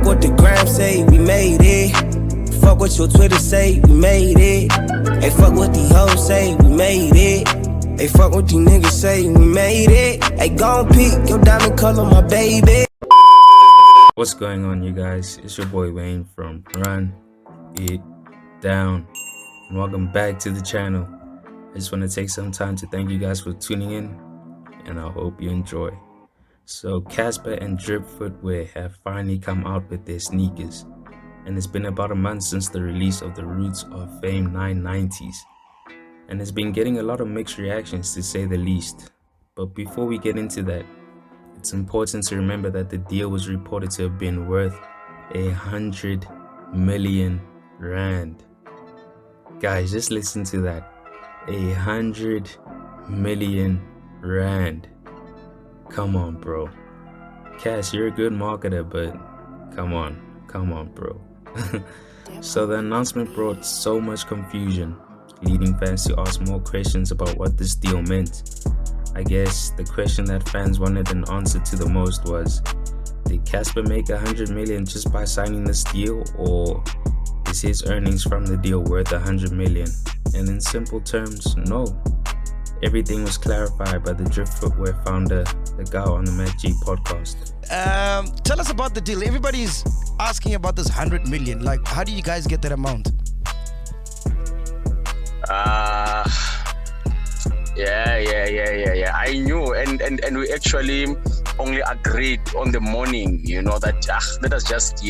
what the gram say, we made it. Fuck what your Twitter say, we made it. Hey, fuck what these hoes say, we made it. Hey, fuck what these niggas say, we made it. Hey, gon' peek your diamond color, my baby. What's going on, you guys? It's your boy Wayne from Run It Down, and welcome back to the channel. I just want to take some time to thank you guys for tuning in, and I hope you enjoy. So Casper and Drip Footwear have finally come out with their sneakers, and it's been about a month since the release of the Roots of Fame 990s, and it's been getting a lot of mixed reactions, to say the least. But before we get into that, it's important to remember that the deal was reported to have been worth 100 million rand. Guys, just listen to that. 100 million rand. Come on, bro. Cass, you're a good marketer, but come on, bro. So the announcement brought so much confusion, leading fans to ask more questions about what this deal meant. I guess the question that fans wanted an answer to the most was, did Casper make 100 million just by signing this deal, or is his earnings from the deal worth 100 million? And in simple terms, no. Everything was clarified by the Drip Footwear founder, the guy on the Mac G podcast. Tell us about the deal. Everybody's asking about this 100 million. Like, how do you guys get that amount? Yeah. I knew, and we actually only agreed on the morning, that let us just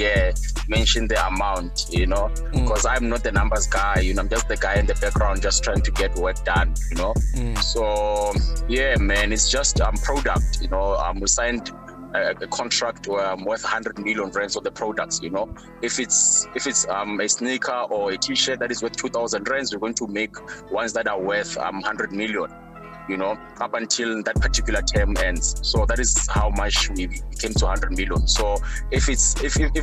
mention the amount, because I'm not the numbers guy, I'm just the guy in the background just trying to get work done, So yeah, man, it's just product, we signed a contract worth 100 million rands on the products, if it's a sneaker or a t-shirt that is worth 2,000 rands, we're going to make ones that are worth 100 million, up until that particular term ends. So that is how much we came to 100 million. So if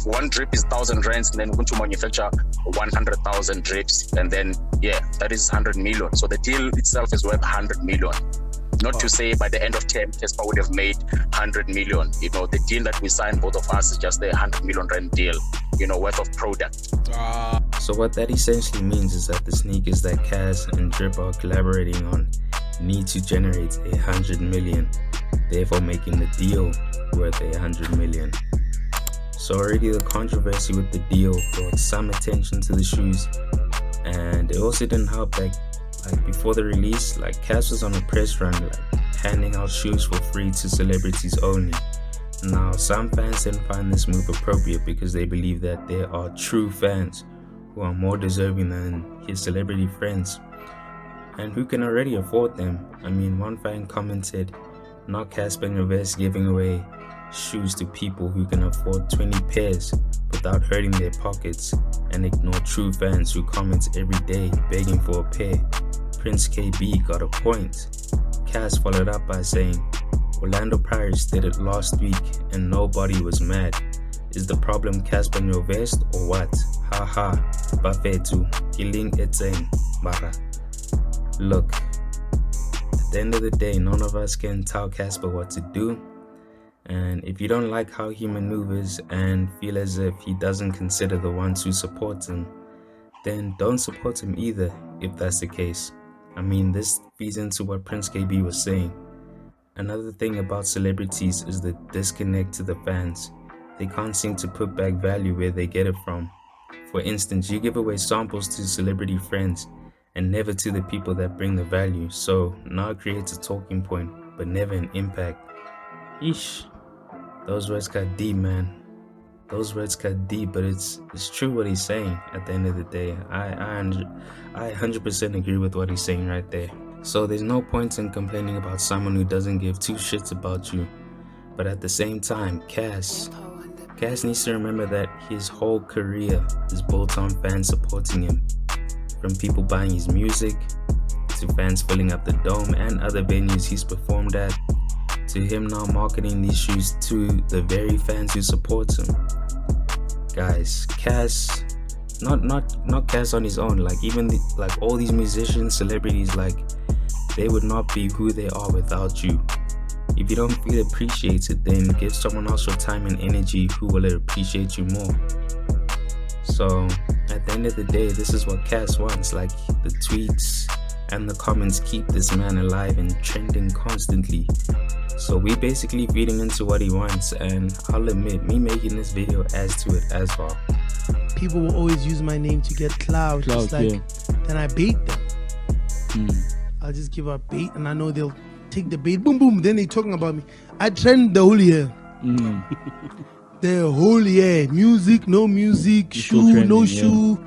one drip is 1,000 rands, then we're going to manufacture 100,000 drips, and then that is 100 million. So the deal itself is worth 100 million. Not to say by the end of term, CASSPER would have made 100 million. The deal that we signed, both of us, is just the 100 million rand deal, worth of product. So what that essentially means is that the sneakers that Cass and Drip are collaborating on need to generate 100 million, therefore making the deal worth 100 million. So already the controversy with the deal brought some attention to the shoes, and it also didn't help that before the release, Cass was on a press run, handing out shoes for free to celebrities only. Now, some fans didn't find this move appropriate because they believe that there are true fans who are more deserving than his celebrity friends, and who can already afford them. I mean, one fan commented, "Not CASSPER NYOVEST giving away shoes to people who can afford 20 pairs without hurting their pockets, and ignore true fans who comment every day begging for a pair." Prince KB got a point. Cass followed up by saying, "Orlando Pirates did it last week and nobody was mad. Is the problem CASSPER NYOVEST or what? Haha, Bafetu, killing etseng, Mara." Look, at the end of the day, none of us can tell Casper what to do. And if you don't like how he maneuvers and feel as if he doesn't consider the ones who support him, then don't support him either, if that's the case. I mean, this feeds into what Prince KB was saying. Another thing about celebrities is the disconnect to the fans. They can't seem to put back value where they get it from. For instance, you give away samples to celebrity friends and never to the people that bring the value. So now it creates a talking point, but never an impact. Eesh. Those words got deep, man. Those words got deep, but it's true what he's saying at the end of the day. I 100% agree with what he's saying right there. So there's no point in complaining about someone who doesn't give two shits about you. But at the same time, Cass needs to remember that his whole career is built on fans supporting him. From people buying his music, to fans filling up the Dome and other venues he's performed at, to him now marketing these shoes to the very fans who support him. Guys, Cass, not Cass on his own, even all these musicians, celebrities, they would not be who they are without you. If you don't feel appreciated, then give someone else your time and energy who will appreciate you more. So at the end of the day, this is what Cass wants. Like, the tweets and the comments keep this man alive and trending constantly. So we basically feeding into what he wants, and I'll admit, me making this video adds to it as well. People will always use my name to get clout, just like, then I bait them. I'll just give out bait, and I know they'll take the bait, boom, boom, then they talking about me. I trend the whole year. The whole year. Music, no music, You're shoe, no shoe,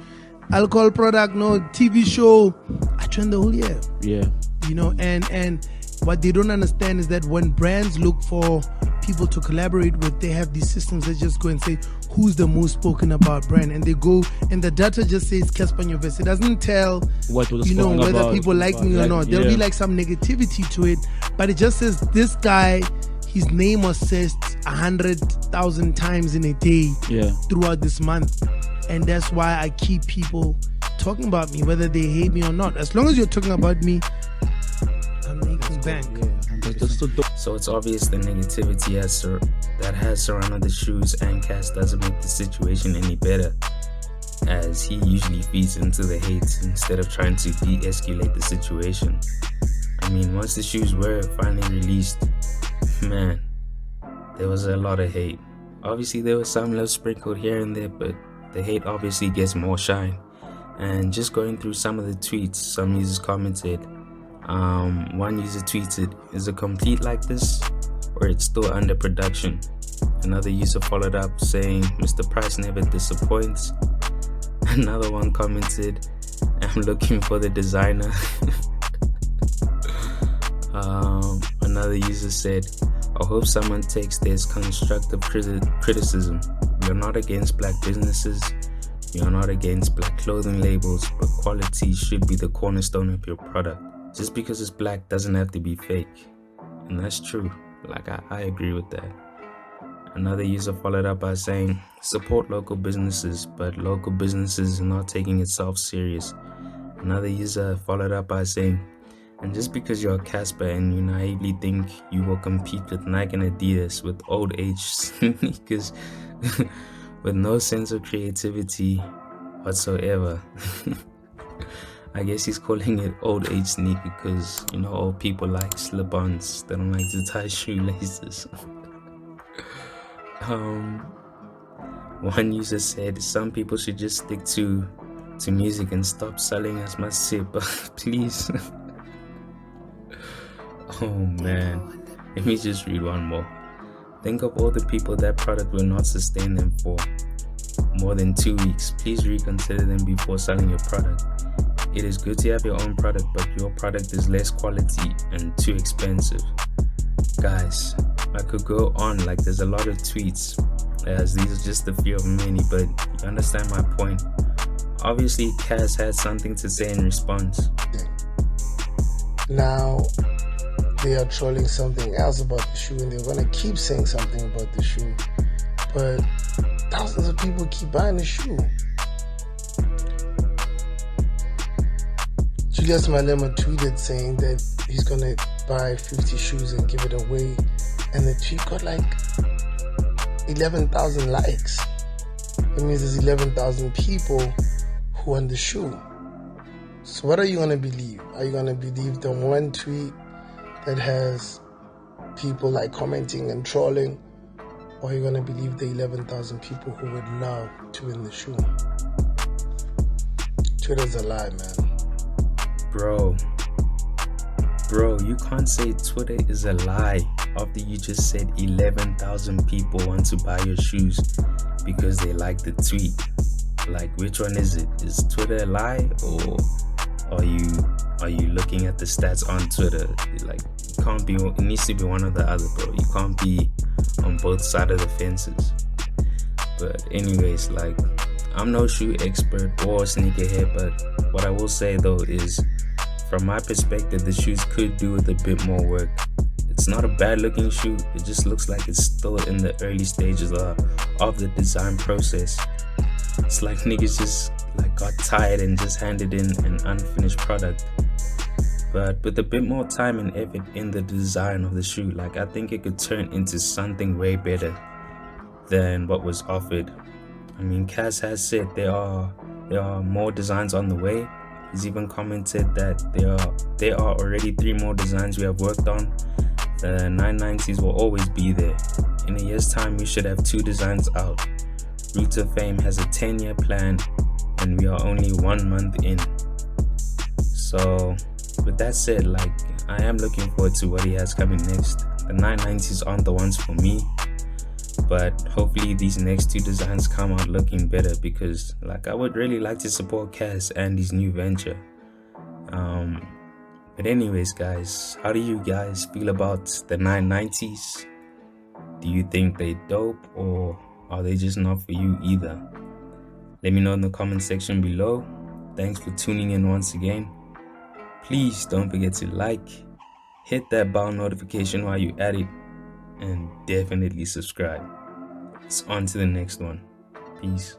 alcohol product, no TV show. I trend the whole year. Yeah. You know, and what they don't understand is that when brands look for people to collaborate with, they have these systems that just go and say, who's the most spoken about brand? And they go, and the data just says CASSPER NYOVEST. It doesn't tell, What was you know, spoken whether about, people like me or not. There'll be like some negativity to it, but it just says this guy, his name was said 100,000 times in a day throughout this month. And that's why I keep people talking about me, whether they hate me or not. As long as you're talking about me, I'm making bank. So it's obvious the negativity that has surrounded the shoes and Cass doesn't make the situation any better, as he usually feeds into the hate instead of trying to de-escalate the situation. I mean, once the shoes were finally released, man, there was a lot of hate. Obviously there was some love sprinkled here and there, but the hate obviously gets more shine. And just going through some of the tweets, some users commented. One user tweeted, "Is it complete like this, or it's still under production?" Another user followed up saying, "Mr. Price never disappoints." Another one commented, "I'm looking for the designer." Another user said, "I hope someone takes this constructive criticism. We are not against black businesses. We are not against black clothing labels, but quality should be the cornerstone of your product. Just because it's black doesn't have to be fake." And that's true. Like, I agree with that. Another user followed up by saying, "Support local businesses, but local businesses are not taking itself serious." Another user followed up by saying, "And just because you're a Casper and you naively think you will compete with Nike and Adidas with old age sneakers with no sense of creativity whatsoever." I guess he's calling it old age sneaker because, you know, old people like slip-ons. They don't like to tie shoelaces. One user said, "Some people should just stick to music and stop selling as much sip, please." Oh man, let me just read one more. "Think of all the people that product will not sustain them for more than 2 weeks. Please reconsider them before selling your product. It is good to have your own product, but your product is less quality and too expensive." Guys, I could go on, like there's a lot of tweets, as these are just a few of many, but you understand my point. Obviously, Cass had something to say in response. Now, they are trolling something else about the shoe, and they're gonna keep saying something about the shoe, but thousands of people keep buying the shoe. Julius Malema tweeted saying that he's gonna buy 50 shoes and give it away, and the tweet got like 11,000 likes. That means there's 11,000 people who want the shoe. So what are you gonna believe? Are you gonna believe the one tweet that has people like commenting and trolling, or are you gonna believe the 11,000 people who would love to win the shoe? Twitter's a lie, man. Bro, you can't say Twitter is a lie after you just said 11,000 people want to buy your shoes because they like the tweet. Like, which one is it? Is Twitter a lie, or are you looking at the stats on Twitter? Like, it needs to be one or the other, bro. You can't be on both sides of the fences. But anyways, like, I'm no shoe expert or sneakerhead, but what I will say though is, from my perspective, the shoes could do with a bit more work. It's not a bad looking shoe, it just looks like it's still in the early stages of the design process. It's like niggas just like got tired and just handed in an unfinished product. but with a bit more time and effort in the design of the shoe, like I think it could turn into something way better than what was offered. I mean, Cass has said there are more designs on the way. He's even commented that there are already 3 more designs we have worked on. The 990s will always be there. In a year's time, we should have 2 designs out. Roots of Fame has a 10-year plan, and we are only 1 month in. So with that said, like, I am looking forward to what he has coming next. The 990s aren't the ones for me, but hopefully these next 2 designs come out looking better, because like I would really like to support Cass and his new venture. But anyways, guys, how do you guys feel about the 990s? Do you think they dope, or are they just not for you either? Let me know in the comment section below. Thanks for tuning in once again. Please don't forget to like, hit that bell notification while you're at it, and definitely subscribe. It's on to the next one. Peace.